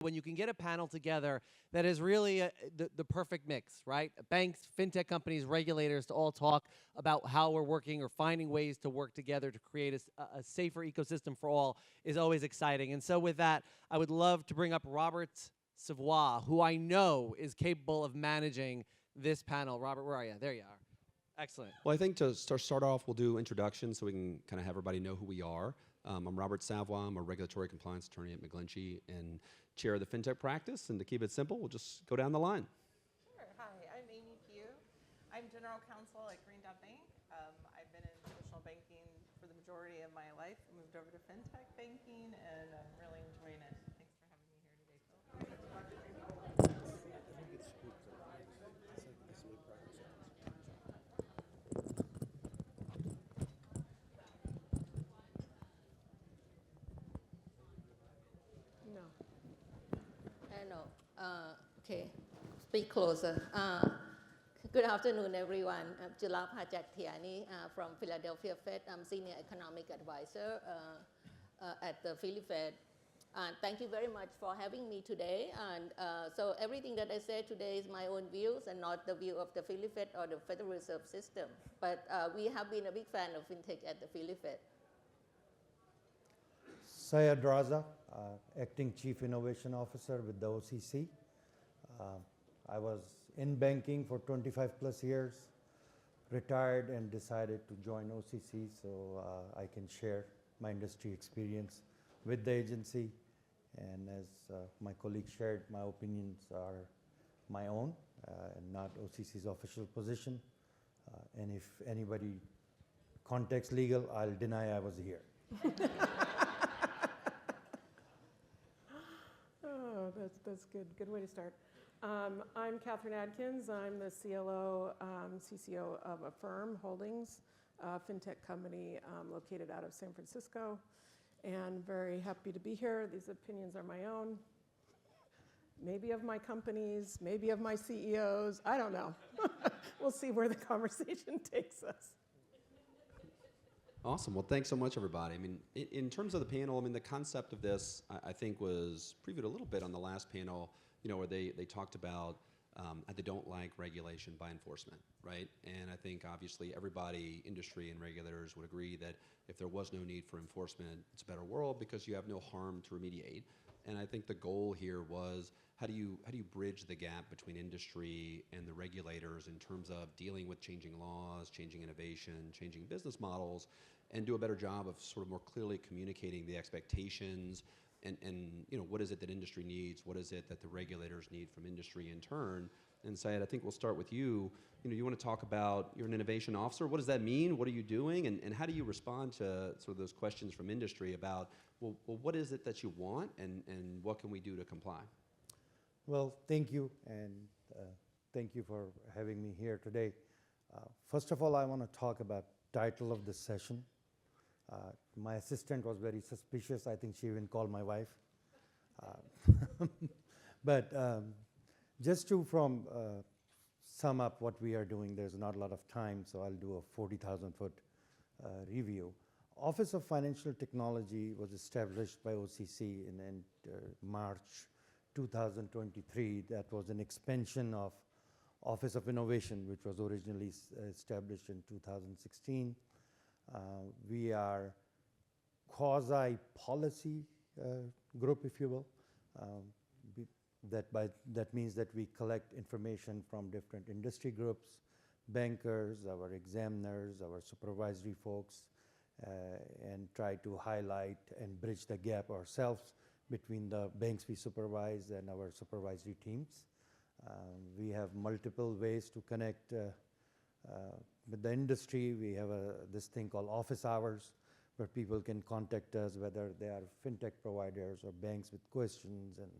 when you can get a panel together that is really the perfect mix, right? Banks, fintech companies, regulators to all talk about how we're working or finding ways to work together to create a safer ecosystem for all is always exciting. And so with that, I would love to bring up Robert Savoie, who I know is capable of managing this panel. Robert, where are you? There you are. Excellent. Well, I think to start off, we'll do introductions so we can kind of have everybody know who we are. I'm Robert Savoie. I'm a regulatory compliance attorney at McGlinchey and chair of the Fintech practice. And to keep it simple, we'll just go down the line. Sure. Hi, I'm Amy Pugh. I'm general counsel at Green Dot Bank. I've been in traditional banking for the majority of my life. I moved over to Fintech banking, and I'm really enjoying it. Thanks for having me here today, Phil. No. No. Okay. Speak closer. Good afternoon, everyone. I'm Julapa Jagtiani from Philadelphia Fed. I'm Senior Economic Advisor at the Philly Fed. Thank you very much for having me today. And so everything that I say today is my own views and not the view of the Philly Fed or the Federal Reserve System. But we have been a big fan of FinTech at the Philly Fed. Syed Raza, Acting Chief Innovation Officer with the OCC. I was in banking for 25 plus years, retired and decided to join OCC so I can share my industry experience with the agency. And as my colleague shared, my opinions are my own and not OCC's official position. And if anybody contacts legal, I'll deny I was here. Oh, that's good. Good way to start. I'm Katherine Adkins. I'm the CLO, CCO of Affirm Holdings, a fintech company located out of San Francisco, and very happy to be here. These opinions are my own, maybe of my companies, maybe of my CEOs. I don't know. We'll see where the conversation takes us. Awesome. Well, thanks so much, everybody. I mean, in terms of the panel, I mean, the concept of this, I think, was previewed a little bit on the last panel, where they talked about they don't like regulation by enforcement, right? And I think, obviously, everybody, industry and regulators would agree that if there was no need for enforcement, it's a better world because you have no harm to remediate. And I think the goal here was how do you bridge the gap between industry and the regulators in terms of dealing with changing laws, changing innovation, changing business models, and do a better job of sort of more clearly communicating the expectations and what is it that industry needs, what is it that the regulators need from industry in turn. And Syed, I think we'll start with you. You want to talk about, you're an innovation officer. What does that mean? What are you doing? And how do you respond to sort of those questions from industry about, well, what is it that you want and what can we do to comply? Well, thank you, and thank you for having me here today. First of all, I want to talk about title of this session. My assistant was very suspicious. I think she even called my wife. But just to sum up what we are doing, there's not a lot of time, so I'll do a 40,000-foot review. Office of Financial Technology was established by OCC in March 2023. That was an expansion of Office of Innovation, which was originally established in 2016. We are quasi-policy group, if you will. That means that we collect information from different industry groups, bankers, our examiners, our supervisory folks, and try to highlight and bridge the gap ourselves between the banks we supervise and our supervisory teams. We have multiple ways to connect with the industry. We have this thing called office hours, where people can contact us, whether they are fintech providers or banks with questions, and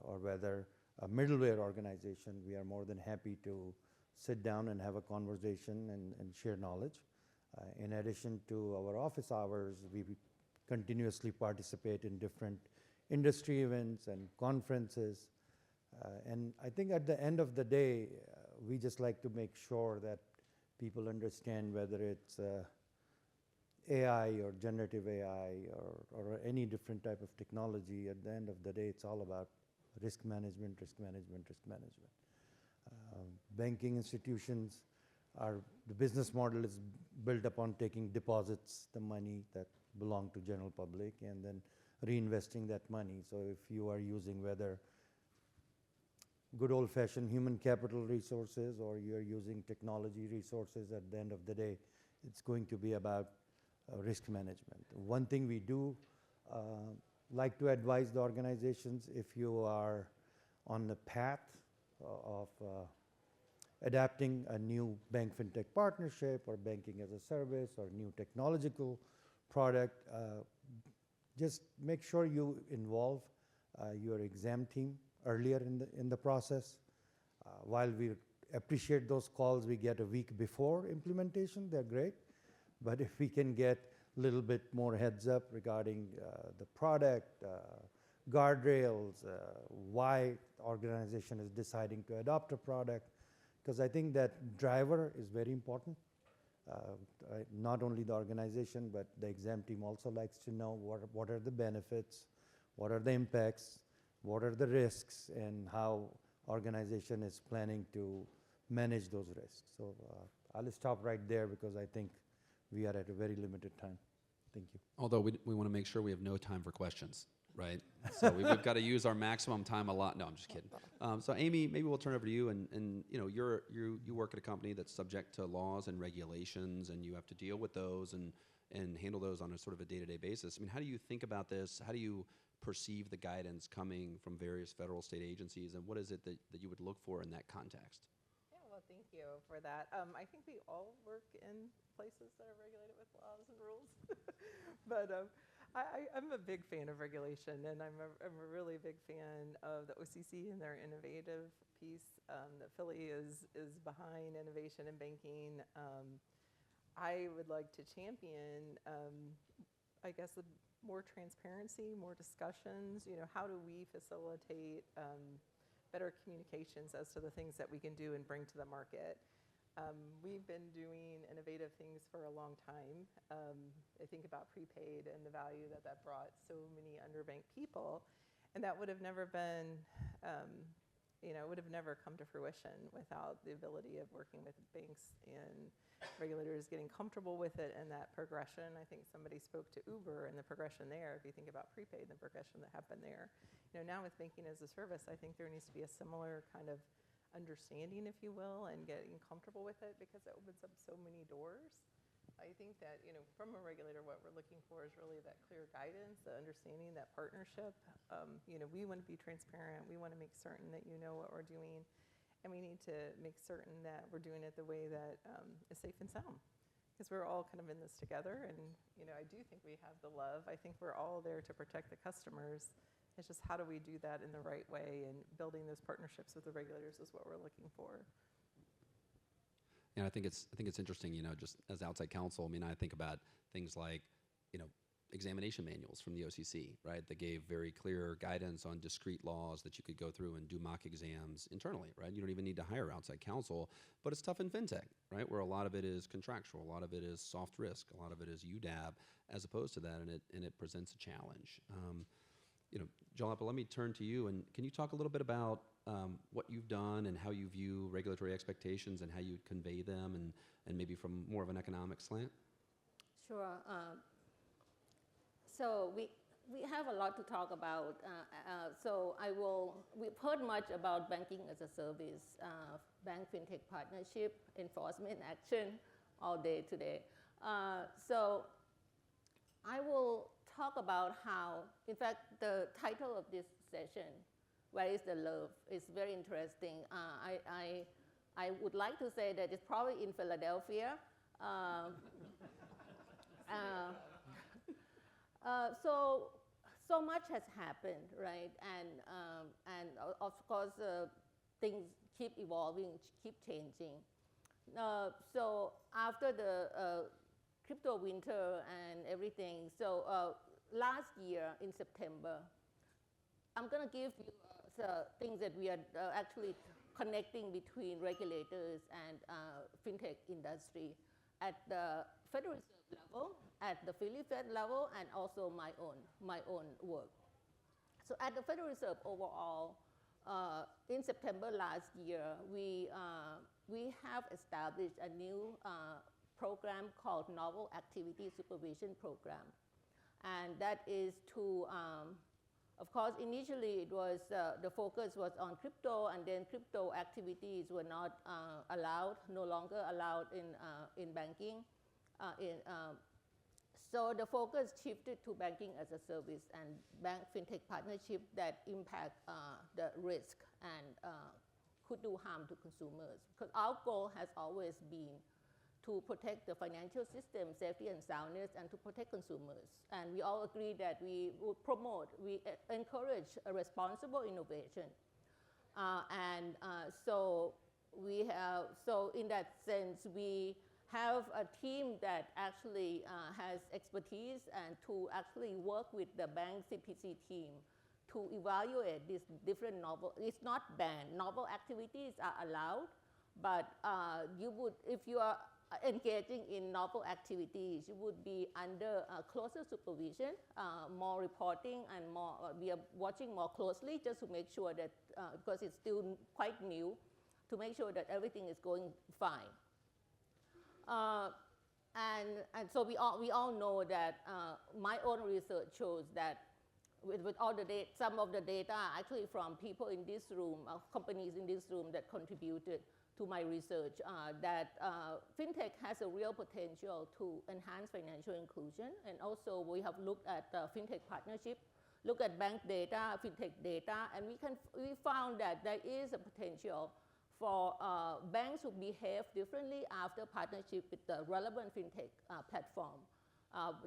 or whether a middleware organization. We are more than happy to sit down and have a conversation and share knowledge. In addition to our office hours, we continuously participate in different industry events and conferences. And I think at the end of the day, we just like to make sure that people understand whether it's AI or generative AI or any different type of technology, at the end of the day, it's all about risk management, risk management, risk management. Banking institutions the business model is built upon taking deposits, the money that belong to general public, and then reinvesting that money. So if you are using whether good old-fashioned human capital resources or you're using technology resources, at the end of the day, it's going to be about risk management. One thing we do like to advise the organizations, if you are on the path of adapting a new bank fintech partnership or banking as a service or new technological product, just make sure you involve your exam team earlier in the process. While we appreciate those calls we get a week before implementation, they're great. But if we can get a little bit more heads up regarding the product, guardrails, why the organization is deciding to adopt a product, because I think that driver is very important. Not only the organization, but the exam team also likes to know what are the benefits, what are the impacts, what are the risks, and how organization is planning to manage those risks. So I'll stop right there because I think we are at a very limited time. Thank you. Although we want to make sure we have no time for questions, right? So we've got to use our maximum time a lot. No, I'm just kidding. So Amy, maybe we'll turn over to you. And you know, you work at a company that's subject to laws and regulations, and you have to deal with those and handle those on a sort of a day-to-day basis. I mean, how do you think about this? How do you perceive the guidance coming from various federal, state agencies, and what is it that you would look for in that context? Yeah, well, thank you for that. I think we all work in places that are regulated with laws and rules. But I'm a big fan of regulation, and I'm a really big fan of the OCC and their innovative piece. That Philly is behind innovation in banking. I would like to champion, I guess, more transparency, more discussions. You know, how do we facilitate better communications as to the things that we can do and bring to the market? We've been doing innovative things for a long time. I think about prepaid and the value that brought so many underbanked people, and that would have never been, would have never come to fruition without the ability of working with banks and regulators getting comfortable with it and that progression. I think somebody spoke to Uber and the progression there. If you think about prepaid and the progression that happened there, you know, now with banking as a service, I think there needs to be a similar kind of understanding, if you will, and getting comfortable with it, because it opens up so many doors. I think that, you know, from a regulator, what we're looking for is really that clear guidance, the understanding, that partnership. You know, we want to be transparent. We want to make certain that you know what we're doing, and we need to make certain that we're doing it the way that is safe and sound, because we're all kind of in this together. And, you know, I do think we have the love. I think we're all there to protect the customers. It's just how do we do that in the right way, and building those partnerships with the regulators is what we're looking for. And I think it's interesting, you know, just as outside counsel, I mean, I think about things like, you know, examination manuals from the OCC, right? That gave very clear guidance on discrete laws that you could go through and do mock exams internally, right? You don't even need to hire outside counsel, but it's tough in fintech, right? Where a lot of it is contractual, a lot of it is soft risk, a lot of it is UDAB, as opposed to that, and it presents a challenge. You know, Julapa, let me turn to you, and can you talk a little bit about what you've done and how you view regulatory expectations and how you convey them, and maybe from more of an economic slant? Sure. So we have a lot to talk about. So we've heard much about banking as a service, bank fintech partnership, enforcement action all day today. So I will talk about how, in fact, the title of this session, Where is the Love, is very interesting. I would like to say that it's probably in Philadelphia. So much has happened, right? And of course, things keep evolving, keep changing. So after the crypto winter and everything, so last year in September, I'm going to give you things that we are actually connecting between regulators and fintech industry. At the Federal Reserve level, at the Philly Fed level, and also my own work. So at the Federal Reserve overall, in September last year, we have established a new program called Novel Activity Supervision Program. And that is to, of course, initially it was, the focus was on crypto, and then crypto activities were not allowed, no longer allowed in banking. So the focus shifted to banking as a service and bank fintech partnership that impact the risk and could do harm to consumers. Because our goal has always been to protect the financial system, safety and soundness, and to protect consumers. And we all agree that we would promote, we encourage a responsible innovation. So we have, so in that sense, we have a team that actually has expertise and to actually work with the bank CPC team to evaluate these different novel, it's not banned, novel activities are allowed, but you would, if you are engaging in novel activities, you would be under closer supervision, more reporting, and more, we are watching more closely just to make sure that, because it's still quite new, to make sure that everything is going fine. And so we all know that my own research shows that with all the data, some of the data are actually from people in this room, companies in this room that contributed to my research, that fintech has a real potential to enhance financial inclusion. And also we have looked at fintech partnership, look at bank data, fintech data, and we found that there is a potential for banks to behave differently after partnership with the relevant fintech platform.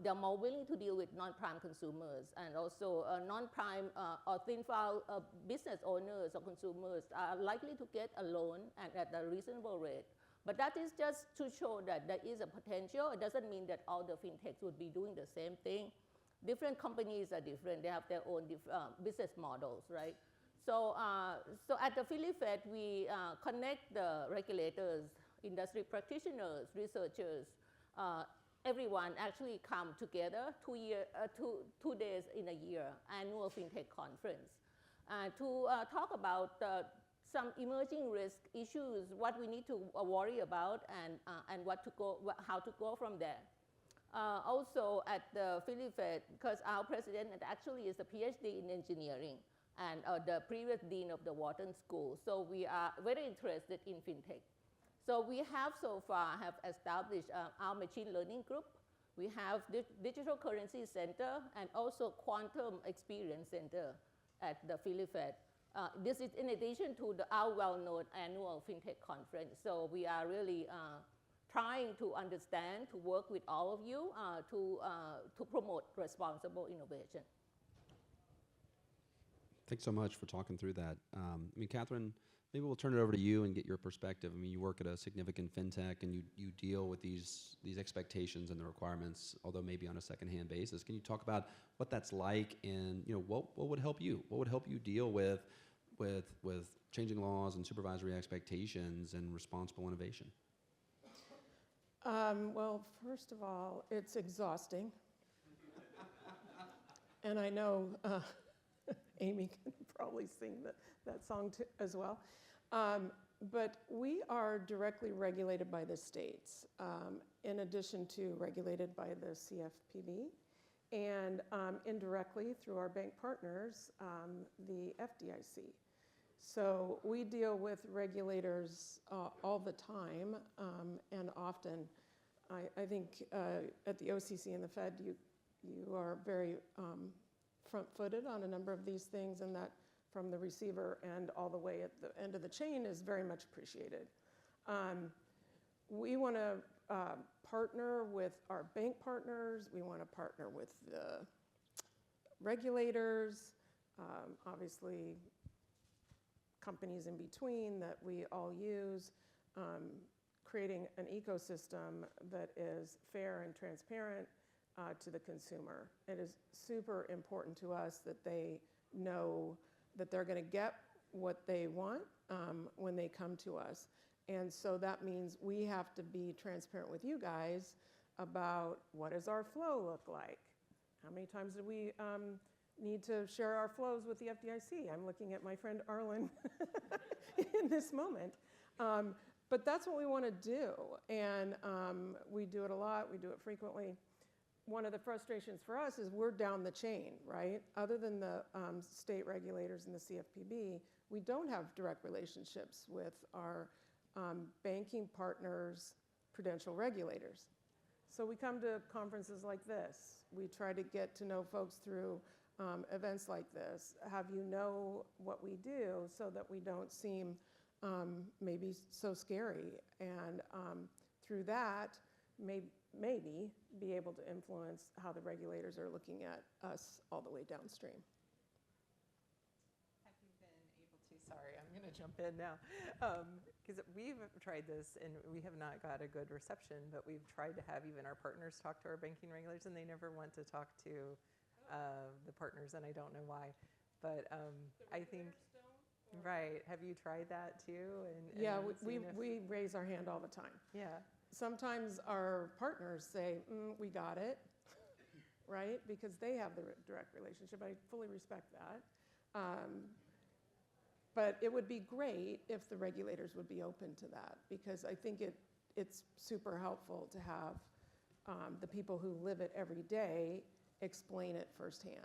They're more willing to deal with non-prime consumers, and also non-prime or thin file business owners or consumers are likely to get a loan and at a reasonable rate. But that is just to show that there is a potential. It doesn't mean that all the fintechs would be doing the same thing. Different companies are different. They have their own business models, right? So, so at the Philly Fed, we connect the regulators, industry practitioners, researchers, everyone actually come together 2 days in a year, annual fintech conference, to talk about some emerging risk issues, what we need to worry about, and how to go from there. Also at the Philly Fed, because our president actually is a PhD in engineering, and the previous dean of the Wharton School. So we are very interested in fintech. So we have so far established our machine learning group. We have digital currency center and also quantum experience center at the Philly Fed. This is in addition to our well-known annual fintech conference. So we are really trying to understand, to work with all of you to promote responsible innovation. Thanks so much for talking through that. I mean, Katherine, maybe we'll turn it over to you and get your perspective. I mean, you work at a significant fintech, and you deal with these expectations and the requirements, although maybe on a secondhand basis. Can you talk about what that's like, and what would help you? What would help you deal with changing laws and supervisory expectations and responsible innovation? Well, first of all, it's exhausting, and I know. Amy can probably sing that song as well. But we are directly regulated by the states, in addition to regulated by the CFPB, and indirectly through our bank partners, the FDIC. So we deal with regulators all the time, and often. I think at the OCC and the Fed, you are very front-footed on a number of these things, and that from the receiver and all the way at the end of the chain is very much appreciated. We want to partner with our bank partners. We want to partner with the regulators, obviously companies in between that we all use, creating an ecosystem that is fair and transparent to the consumer. It is super important to us that they know that they're going to get what they want when they come to us. And so that means we have to be transparent with you guys about what does our flow look like? How many times do we need to share our flows with the FDIC? I'm looking at my friend Arlen in this moment. But that's what we want to do. And we do it a lot. We do it frequently. One of the frustrations for us is we're down the chain, right? Other than the state regulators and the CFPB, we don't have direct relationships with our banking partners' prudential regulators. So we come to conferences like this. We try to get to know folks through events like this, have you know what we do so that we don't seem maybe so scary. And through that, maybe be able to influence how the regulators are looking at us all the way downstream. Have you been able to, sorry, I'm going to jump in now, because we've tried this and we have not got a good reception, but we've tried to have even our partners talk to our banking regulators and they never want to talk to the partners, and I don't know why. But I think, right, have you tried that too? Yeah, we raise our hand all the time. Yeah. Sometimes our partners say, we got it, right? Because they have the direct relationship. I fully respect that. But it would be great if the regulators would be open to that, because I think it's super helpful to have the people who live it every day explain it firsthand.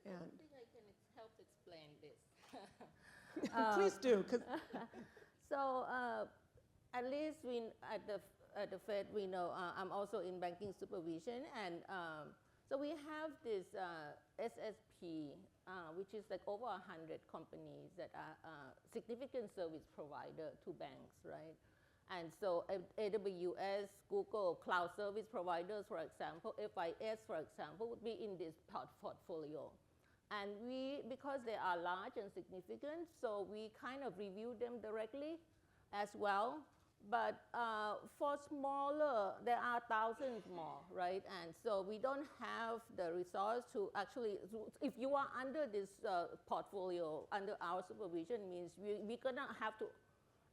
And I think I can help explain this. please do. So at least at the Fed, we know I'm also in banking supervision, and so we have this SSP, which is like over 100 companies that are significant service provider to banks, right? And so AWS, Google, cloud service providers, for example, FIS, for example, would be in this portfolio. And because they are large and significant, so we kind of review them directly as well. But for smaller, there are thousands more, right? And so we don't have the resource to actually, if you are under this portfolio, under our supervision, means we're gonna have to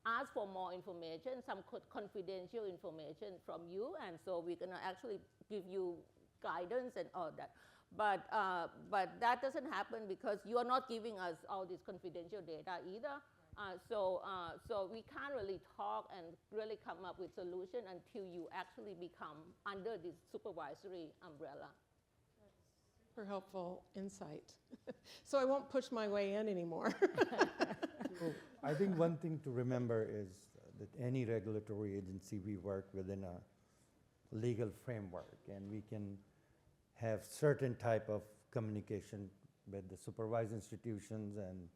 ask for more information, some confidential information from you, and so we're gonna actually give you guidance and all that. But that doesn't happen because you are not giving us all this confidential data either. So we can't really talk and really come up with solution until you actually become under this supervisory umbrella. That's super helpful insight. So I won't push my way in anymore. So I think one thing to remember is that any regulatory agency, we work within a legal framework, and we can have certain type of communication with the supervised institutions and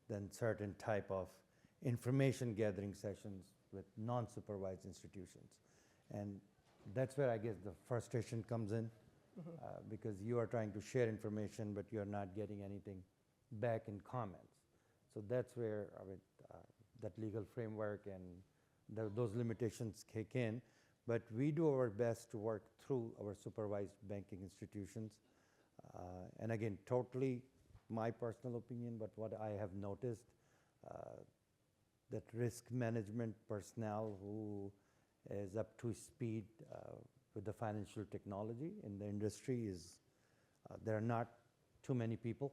then certain type of information gathering sessions with non-supervised institutions. And that's where I guess the frustration comes in, because you are trying to share information, but you're not getting anything back in comments. So that's where that legal framework and those limitations kick in. But we do our best to work through our supervised banking institutions. And again, totally my personal opinion, but what I have noticed, that risk management personnel who is up to speed with the financial technology in the industry is, there are not too many people.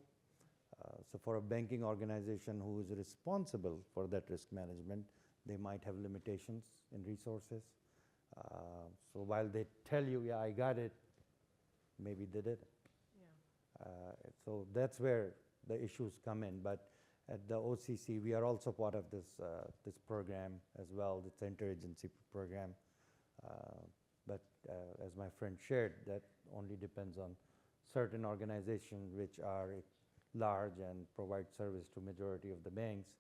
So for a banking organization who is responsible for that risk management, they might have limitations in resources. So while they tell you, yeah, I got it, maybe they didn't. Yeah. So that's where the issues come in. But at the OCC, we are also part of this program as well. It's an interagency program. But as my friend shared, that only depends on certain organizations which are large and provide service to majority of the banks.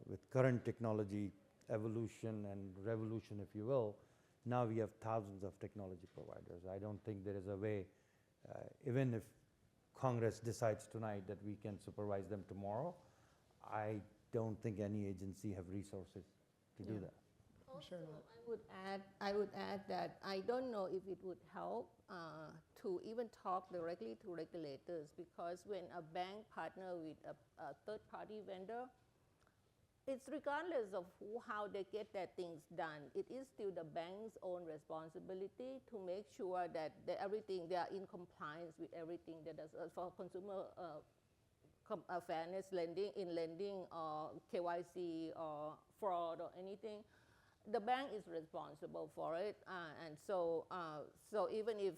With current technology evolution and revolution, if you will, now we have thousands of technology providers. I don't think there is a way, even if Congress decides tonight that we can supervise them tomorrow, I don't think any agency have resources to do that. Sure Also, not. I would add that I don't know if it would help to even talk directly to regulators, because when a bank partner with a third-party vendor, it's regardless of how they get their things done. It is still the bank's own responsibility to make sure that everything, they are in compliance with everything that is for consumer fairness lending, in lending or KYC or fraud or anything. The bank is responsible for it, and so even if,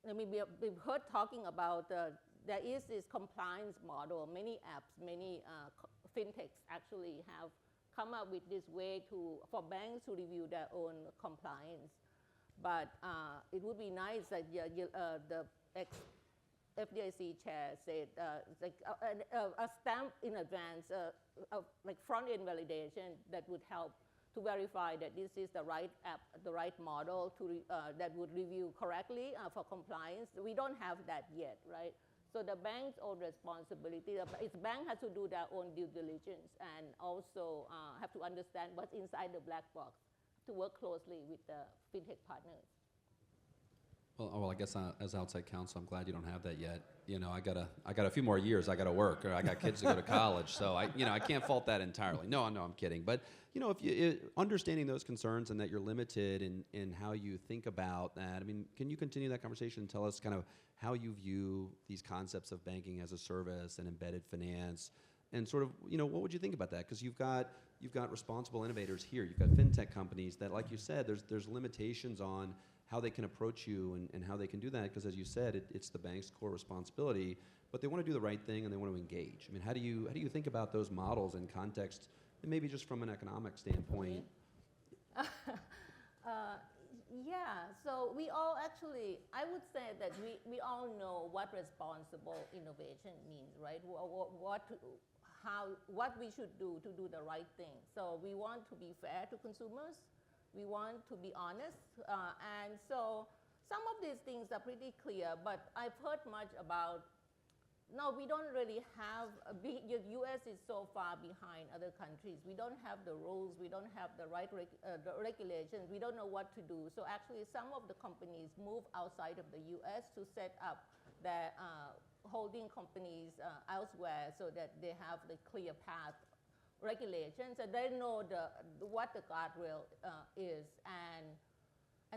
I mean, we've heard talking about there is this compliance model. Many apps, many fintechs actually have come up with this way for banks to review their own compliance. But it would be nice that the ex-FDIC chair said like a stamp in advance, like front-end validation that would help to verify that this is the right app, the right model that would review correctly for compliance. We don't have that yet, right? So the bank's own responsibility, its bank has to do their own due diligence and also have to understand what's inside the black box, to work closely with the fintech partners. Well, I guess as outside counsel, I'm glad you don't have that yet. You know, I got a few more years. I got to work, or I got kids to go to college. So I can't fault that entirely. No, I'm kidding. But you know, if you understanding those concerns and that you're limited in how you think about that, I mean, can you continue that conversation and tell us kind of how you view these concepts of banking as a service and embedded finance, and sort of, you know, what would you think about that? Because you've got responsible innovators here. You've got fintech companies that, like you said, there's limitations on how they can approach you and how they can do that, because as you said, it's the bank's core responsibility, but they want to do the right thing and they want to engage. I mean, how do you think about those models in context, and maybe just from an economic standpoint? Yeah, so we all actually, I would say that we all know what responsible innovation means, right? What we should do to do the right thing. So we want to be fair to consumers. We want to be honest, and so some of these things are pretty clear, but I've heard much about, no, we don't really have, the US is so far behind other countries. We don't have the rules, we don't have the right the regulations, we don't know what to do. So actually some of the companies move outside of the US to set up their holding companies elsewhere so that they have the clear path regulations, and they know what the guardrail is, and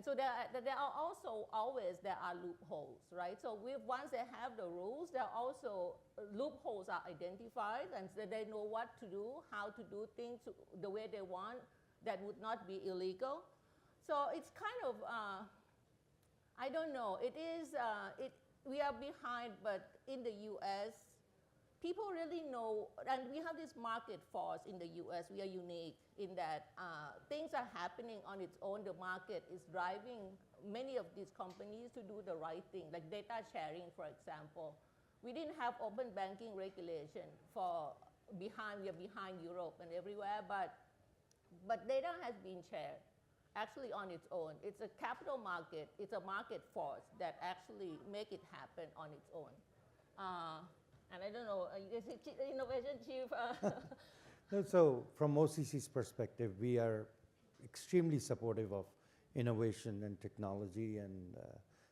so there are also always loopholes, right? So once they have the rules, there are also loopholes are identified, and so they know what to do, how to do things the way they want that would not be illegal. So it's kind of I don't know. It is we are behind, but in the U.S. people really know, and we have this market force in the US. We are unique in that things are happening on its own. The market is driving many of these companies to do the right thing, like data sharing, for example. We didn't have open banking regulation we are behind Europe and everywhere, but data has been shared actually on its own. It's a capital market. It's a market force that actually make it happen on its own. And I don't know, innovation chief. So from OCC's perspective, we are extremely supportive of innovation and technology, and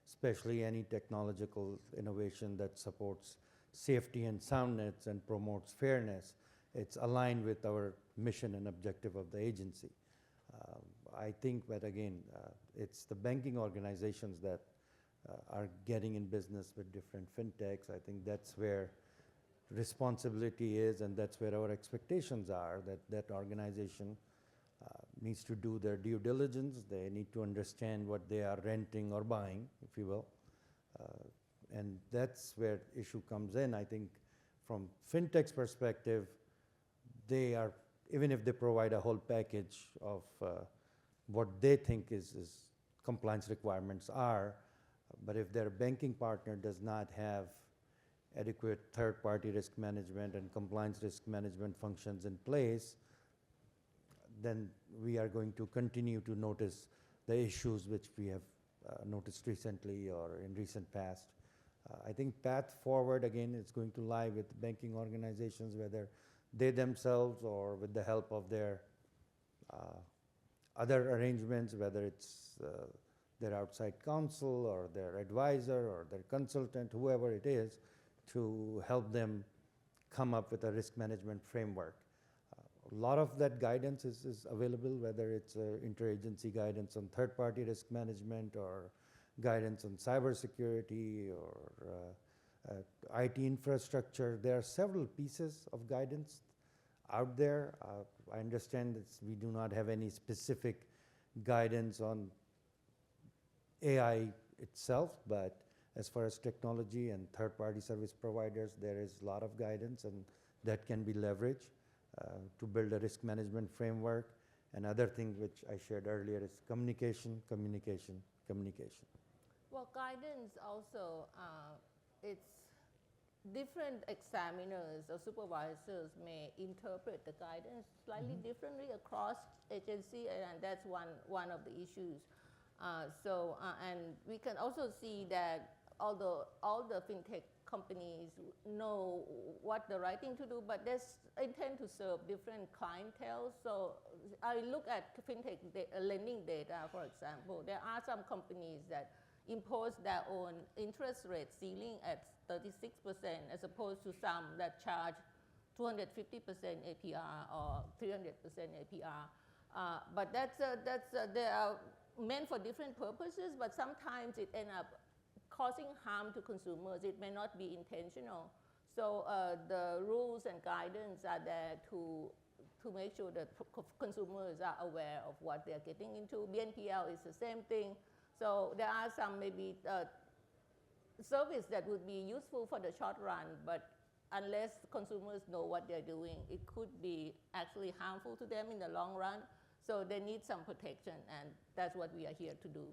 especially any technological innovation that supports safety and soundness and promotes fairness. It's aligned with our mission and objective of the agency. I think that, again, it's the banking organizations that are getting in business with different fintechs. I think that's where responsibility is, and that's where our expectations are, that organization needs to do their due diligence. They need to understand what they are renting or buying, if you will. And that's where issue comes in. I think from fintech's perspective, they are, even if they provide a whole package of what they think is compliance requirements are, but if their banking partner does not have adequate third-party risk management and compliance risk management functions in place, then we are going to continue to notice the issues which we have noticed recently or in recent past. I think path forward, again, is going to lie with banking organizations, whether they themselves or with the help of their other arrangements, whether it's their outside counsel or their advisor or their consultant, whoever it is, to help them come up with a risk management framework. A lot of that guidance is available, whether it's interagency guidance on third-party risk management or guidance on cybersecurity or IT infrastructure. There are several pieces of guidance out there. I understand that we do not have any specific guidance on AI itself, but as far as technology and third-party service providers, there is a lot of guidance, and that can be leveraged to build a risk management framework. Another thing which I shared earlier is communication, communication, communication. Well, guidance also, it's different examiners or supervisors may interpret the guidance slightly differently across agency, and that's one of the issues. And we can also see that although all the fintech companies know what the right thing to do, but they intend to serve different clientele. So I look at fintech lending data, for example. There are some companies that impose their own interest rate ceiling at 36% as opposed to some that charge 250% APR or 300% APR. But they are meant for different purposes, but sometimes it ends up causing harm to consumers. It may not be intentional. So the rules and guidance are there to make sure that consumers are aware of what they're getting into. BNPL is the same thing. So there are some maybe service that would be useful for the short run, but unless consumers know what they're doing, it could be actually harmful to them in the long run. So they need some protection, and that's what we are here to do.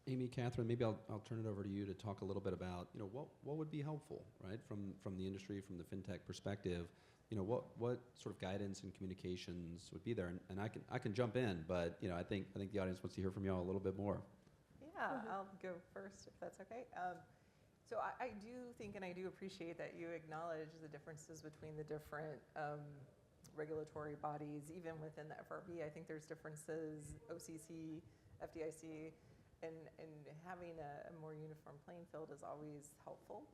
Amy, Katherine, maybe I'll turn it over to you to talk a little bit about, what would be helpful, right, from the industry, from the fintech perspective. What sort of guidance and communications would be there? And I can jump in, but I think the audience wants to hear from you all a little bit more. Yeah, I'll go first if that's okay. So I do think and I do appreciate that you acknowledge the differences between the different regulatory bodies, even within the FRB. I think there's differences, OCC, FDIC, and having a more uniform playing field is always helpful,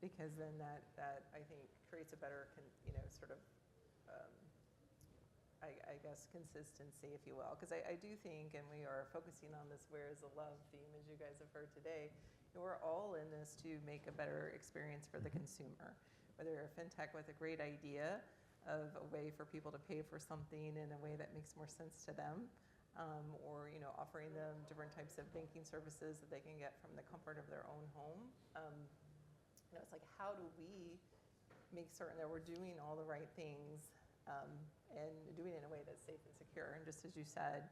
because then that I think creates a better I guess consistency, if you will. Because I do think, and we are focusing on this where is the love theme, as you guys have heard today, we're all in this to make a better experience for the consumer. Whether you're a fintech with a great idea of a way for people to pay for something in a way that makes more sense to them, or offering them different types of banking services that they can get from the comfort of their own home. It's like, how do we make certain that we're doing all the right things and doing it in a way that's safe and secure? And just as you said,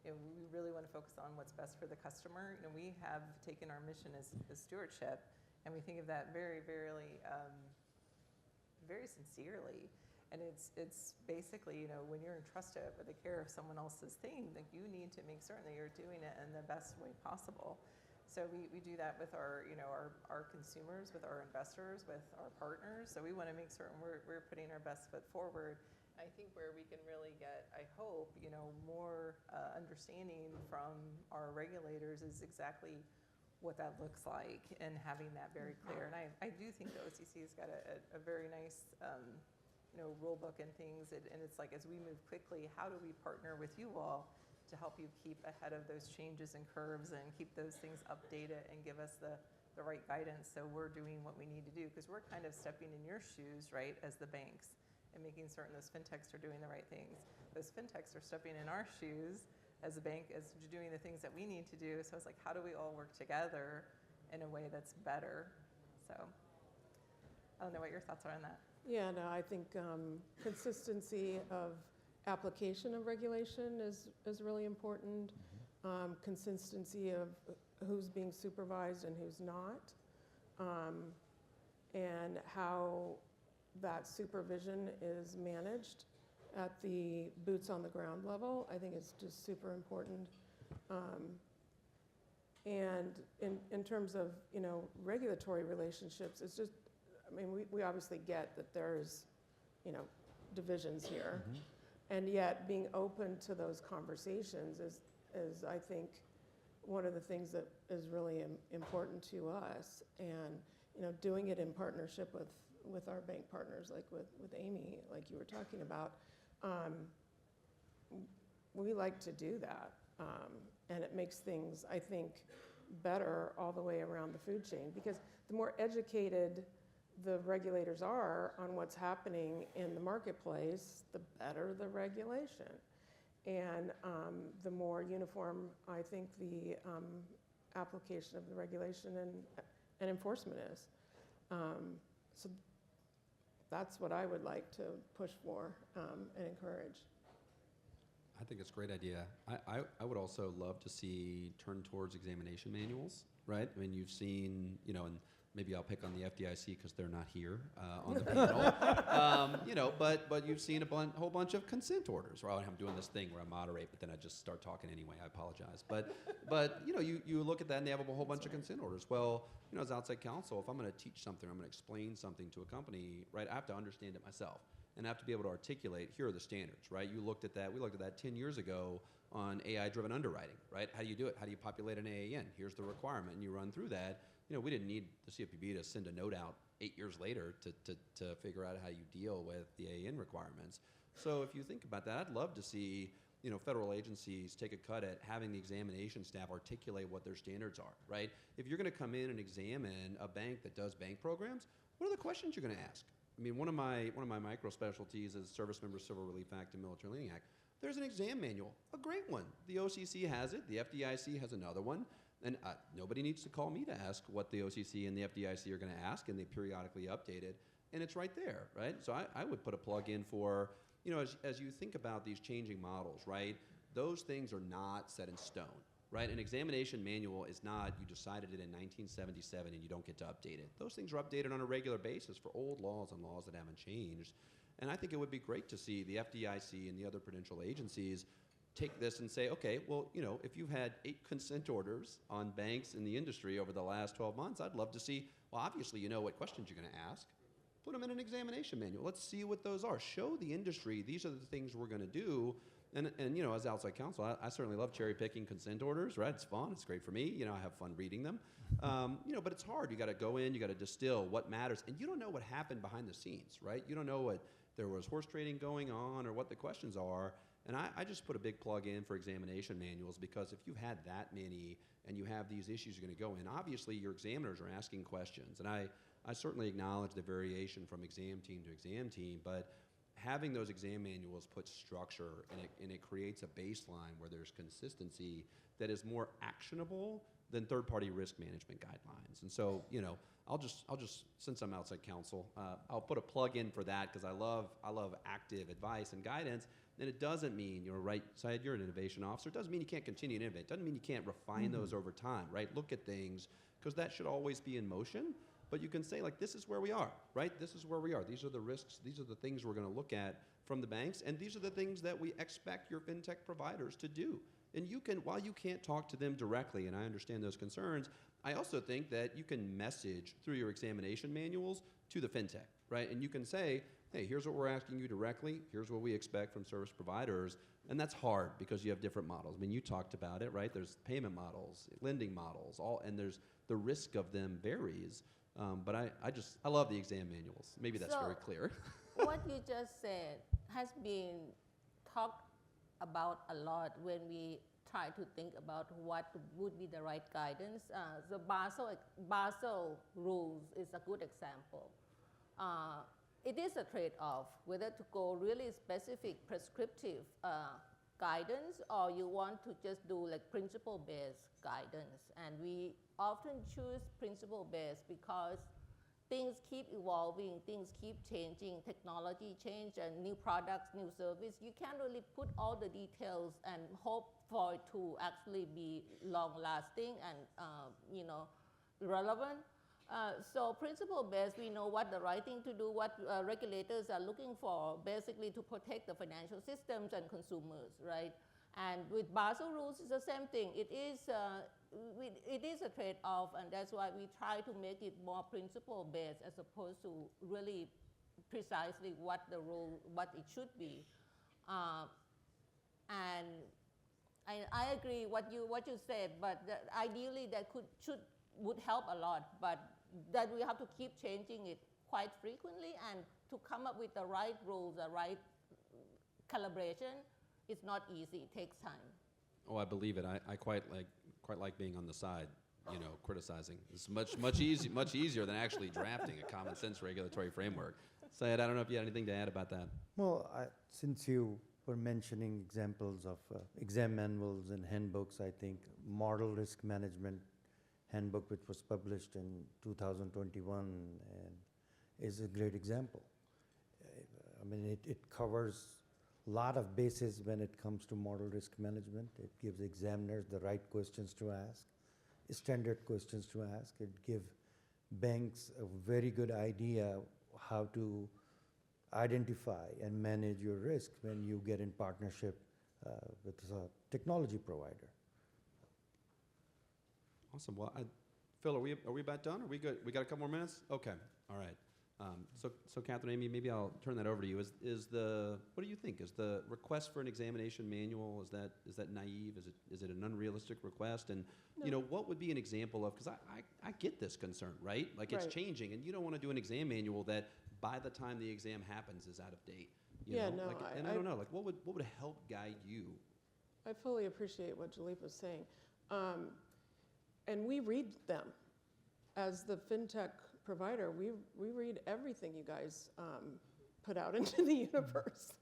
we really want to focus on what's best for the customer. We have taken our mission as stewardship, and we think of that very, very, very sincerely. And it's basically, when you're entrusted with the care of someone else's thing, like, you need to make certain that you're doing it in the best way possible. So we do that with our consumers, with our investors, with our partners. So we want to make certain we're putting our best foot forward. I think where we can really get, I hope, more understanding from our regulators is exactly what that looks like, and having that very clear. And I do think the OCC's got a very nice rule book and things, and it's like, as we move quickly, how do we partner with you all to help you keep ahead of those changes and curves and keep those things updated and give us the right guidance, so we're doing what we need to do, because we're kind of stepping in your shoes, right, as the banks, and making certain those fintechs are doing the right things. Those fintechs are stepping in our shoes as a bank, as doing the things that we need to do. So it's like, how do we all work together in a way that's better? So I don't know what your thoughts are on that. Yeah, no, I think consistency of application of regulation is really important. Consistency of who's being supervised and who's not, and how that supervision is managed at the boots on the ground level, I think is just super important. And in terms of regulatory relationships, it's just, we obviously get that there's divisions here, and yet being open to those conversations is I think one of the things that is really important to us, and doing it in partnership with our bank partners, like with Amy, like you were talking about, we like to do that. And it makes things, I think, better all the way around the food chain, because the more educated the regulators are on what's happening in the marketplace, the better the regulation. And the more uniform, I think, the application of the regulation and enforcement is. So that's what I would like to push for and encourage. I think it's a great idea. I would also love to see turn towards examination manuals, right? I mean, you've seen, and maybe I'll pick on the FDIC because they're not here on the panel, but you've seen a whole bunch of consent orders. Well, I'm doing this thing where I moderate, but then I just start talking anyway. I apologize. But you look at that and they have a whole bunch of consent orders. Well, as outside counsel, if I'm going to teach something, I'm going to explain something to a company, right? I have to understand it myself. And I have to be able to articulate, here are the standards, right? We looked at that 10 years ago on AI-driven underwriting, right? How do you do it? How do you populate an AAN? Here's the requirement, and you run through that. We didn't need the CFPB to send a note out 8 years later to figure out how you deal with the AAN requirements. So if you think about that, I'd love to see federal agencies take a cut at having the examination staff articulate what their standards are, right? If you're going to come in and examine a bank that does bank programs, what are the questions you're going to ask? I mean, one of my micro specialties is Service Member Civil Relief Act and Military Lending Act. There's an exam manual, a great one. The OCC has it. The FDIC has another one. And nobody needs to call me to ask what the OCC and the FDIC are going to ask, and they periodically update it. And it's right there, right? So I would put a plug in for, as you think about these changing models, right? Those things are not set in stone, right? An examination manual is not, you decided it in 1977 and you don't get to update it. Those things are updated on a regular basis for old laws and laws that haven't changed. And I think it would be great to see the FDIC and the other prudential agencies take this and say, okay, well, if you've had 8 consent orders on banks in the industry over the last 12 months, I'd love to see, well, obviously you know what questions you're going to ask. Put them in an examination manual. Let's see what those are. Show the industry these are the things we're going to do. And as outside counsel, I certainly love cherry picking consent orders, right? It's fun. It's great for me. I have fun reading them. But it's hard. You got to go in. You got to distill what matters. And you don't know what happened behind the scenes, right? You don't know what there was horse trading going on or what the questions are. And I just put a big plug in for examination manuals, because if you've had that many and you have these issues you're going to go in, obviously your examiners are asking questions. And I certainly acknowledge the variation from exam team to exam team, but having those exam manuals puts structure and it creates a baseline where there's consistency that is more actionable than third-party risk management guidelines. And so, I'll just since I'm outside counsel, I'll put a plug in for that, because I love active advice and guidance. And it doesn't mean, right, Syed, you're an innovation officer. It doesn't mean you can't continue to innovate. It doesn't mean you can't refine those over time, right? Look at things, because that should always be in motion. But you can say, this is where we are, right? This is where we are. These are the risks. These are the things we're going to look at from the banks. And these are the things that we expect your fintech providers to do. And while you can't talk to them directly, and I understand those concerns, I also think that you can message through your examination manuals to the fintech, right? And you can say, hey, here's what we're asking you directly. Here's what we expect from service providers. And that's hard because you have different models. I mean, you talked about it, right? There's payment models, lending models, and there's the risk of them varies. But I love the exam manuals. Maybe that's very clear. What you just said has been talked about a lot when we try to think about what would be the right guidance. The Basel rules is a good example. It is a trade-off whether to go really specific prescriptive guidance, or you want to just do principle-based guidance. And we often choose principle-based because things keep evolving, things keep changing, technology change, and new products, new service. You can't really put all the details and hope for it to actually be long-lasting and relevant. So principle-based, we know what the right thing to do, what regulators are looking for, basically to protect the financial systems and consumers, right? And with Basel rules, it's the same thing. It is a trade-off, and that's why we try to make it more principle-based as opposed to really precisely what it should be. And I agree what you said, but ideally that would help a lot, but that we have to keep changing it quite frequently, and to come up with the right rules, the right calibration, it's not easy. It takes time. Oh, I believe it. I quite like being on the side, criticizing. It's much easier than actually drafting a common sense regulatory framework. Syed, I don't know if you had anything to add about that. Well, since you were mentioning examples of exam manuals and handbooks, I think Model Risk Management Handbook, which was published in 2021, and is a great example. I mean, it covers a lot of bases when it comes to model risk management. It gives examiners the right questions to ask, standard questions to ask. It gives banks a very good idea how to identify and manage your risk when you get in partnership with a technology provider. Awesome. Well, Phil, are we about done? Are we good? We got a couple more minutes? Okay. All right. So Katherine, Amy, maybe I'll turn that over to you. What do you think? Is the request for an examination manual, is that naive? Is it an unrealistic request? And No. What would be an example of? Because I get this concern, right? Like it's Right. changing, and you don't want to do an exam manual that by the time the exam happens is out of date. Yeah, know? no, Like, and I don't know. Like, what would help guide you? I fully appreciate what Julipa's saying. And we read them. As the fintech provider, we read everything you guys put out into the universe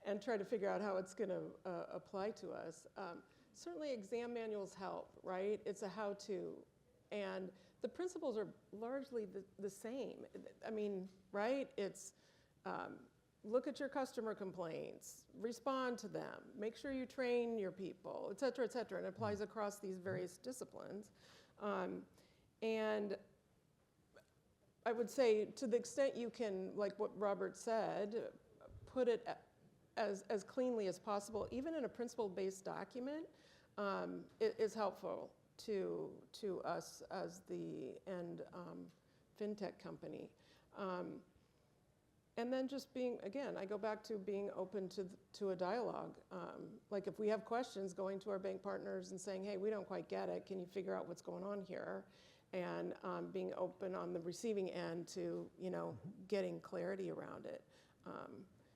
and try to figure out how it's going to apply to us. Certainly exam manuals help, right? It's a how-to. And the principles are largely the same. I mean, right? It's look at your customer complaints, respond to them, make sure you train your people, et cetera, and it applies across these various disciplines. And I would say, to the extent you can, like what Robert said, put it as cleanly as possible, even in a principle-based document, it is helpful to us as the end fintech company. And then just being, again, I go back to being open to a dialogue. Like if we have questions, going to our bank partners and saying, hey, we don't quite get it, can you figure out what's going on here? And being open on the receiving end to, getting clarity around it.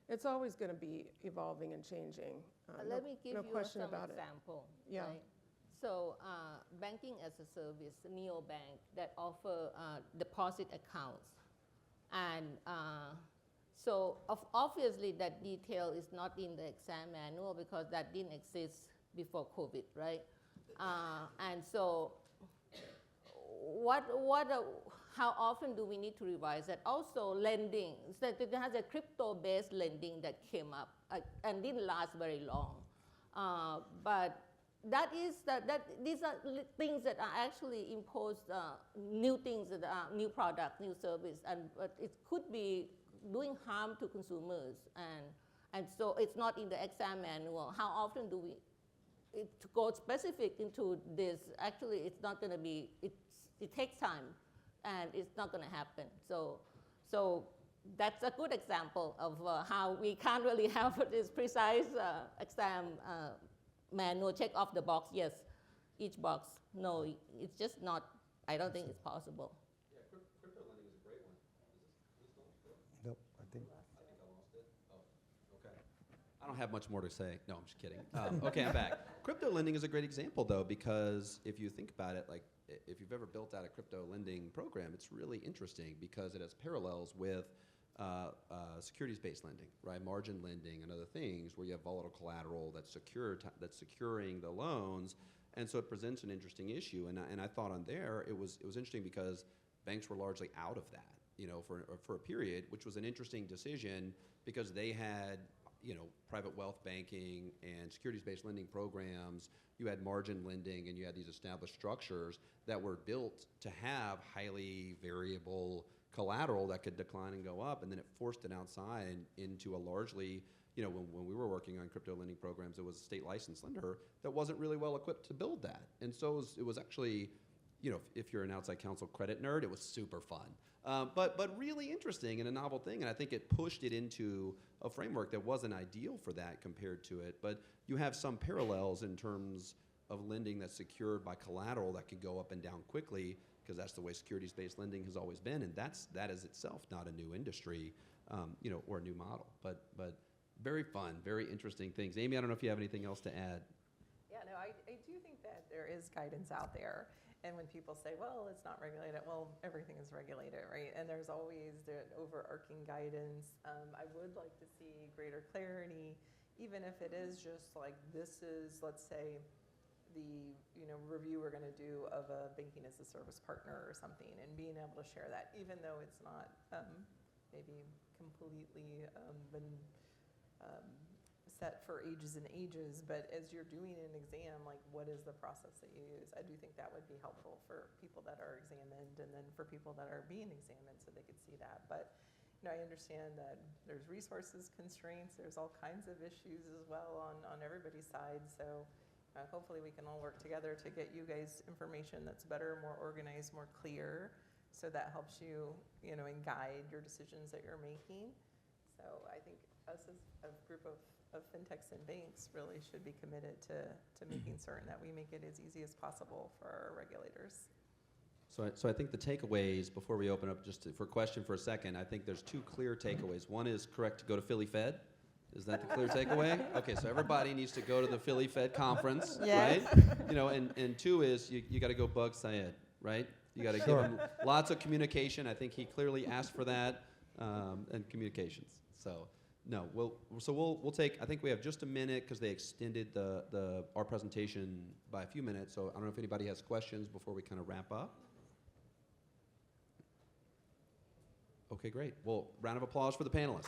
It's always going to be evolving and changing. Let me give no you question some about it. example. Yeah. Right? So banking as a service, neobank that offer deposit accounts. And so obviously that detail is not in the exam manual because that didn't exist before COVID, right? And so how often do we need to revise that? Also lending, so it has a crypto-based lending that came up and didn't last very long. But these are things that are actually imposed, new things, that are new product, new service, but it could be doing harm to consumers. And so it's not in the exam manual. How often do we, to go specific into this, actually it's not going to be, it takes time and it's not going to happen. So that's a good example of how we can't really have this precise exam manual, check off the box, yes, each box. No, it's just not, I don't think it's possible. Yeah, crypto lending is a great one. Is this Nope, I think. I lost it. Oh, okay. I don't have much more to say. No, I'm just kidding. Okay, I'm back. Crypto lending is a great example, though, because if you think about it, like if you've ever built out a crypto lending program, it's really interesting because it has parallels with securities-based lending, right? Margin lending and other things where you have volatile collateral that's securing the loans, and so it presents an interesting issue. And I thought on there it was interesting because banks were largely out of that, for a period, which was an interesting decision because they had private wealth banking and securities-based lending programs. You had margin lending, and you had these established structures that were built to have highly variable collateral that could decline and go up, and then it forced it outside into a largely, when we were working on crypto lending programs, it was a state licensed lender that wasn't really well equipped to build that. And so it was actually, if you're an outside counsel credit nerd, it was super fun. But really interesting and a novel thing, and I think it pushed it into a framework that wasn't ideal for that compared to it. But you have some parallels in terms of lending that's secured by collateral that could go up and down quickly, because that's the way securities-based lending has always been, and that is itself not a new industry, or a new model. But very fun, very interesting things. Amy, I don't know if you have anything else to add. Yeah, no, I do think that there is guidance out there. And when people say, well, it's not regulated, well, everything is regulated, right? And there's always the overarching guidance. I would like to see greater clarity, even if it is just like, this is, let's say, the review we're going to do of a banking as a service partner or something, and being able to share that, even though it's not maybe completely been set for ages and ages, but as you're doing an exam, like, what is the process that you use? I do think that would be helpful for people that are examined, and then for people that are being examined, so they could see that. But I understand that there's resources constraints, there's all kinds of issues as well on everybody's side, so hopefully we can all work together to get you guys information that's better, more organized, more clear, so that helps you, and guide your decisions that you're making. So I think us as a group of fintechs and banks really should be committed to making certain that we make it as easy as possible for our regulators. So I think the takeaways, before we open up for question for a second, I think there's two clear takeaways. One is correct to go to Philly Fed. Is that the clear takeaway? Okay, so everybody needs to go to the Philly Fed conference, Yes. right? And two is you got to go bug Syed, right? You got to give him lots of communication. I think he clearly asked for that, and communications. So no, we'll take. I think we have just a minute because they extended our presentation by a few minutes. So I don't know if anybody has questions before we kind of wrap up. Okay, great. Well, round of applause for the panelists.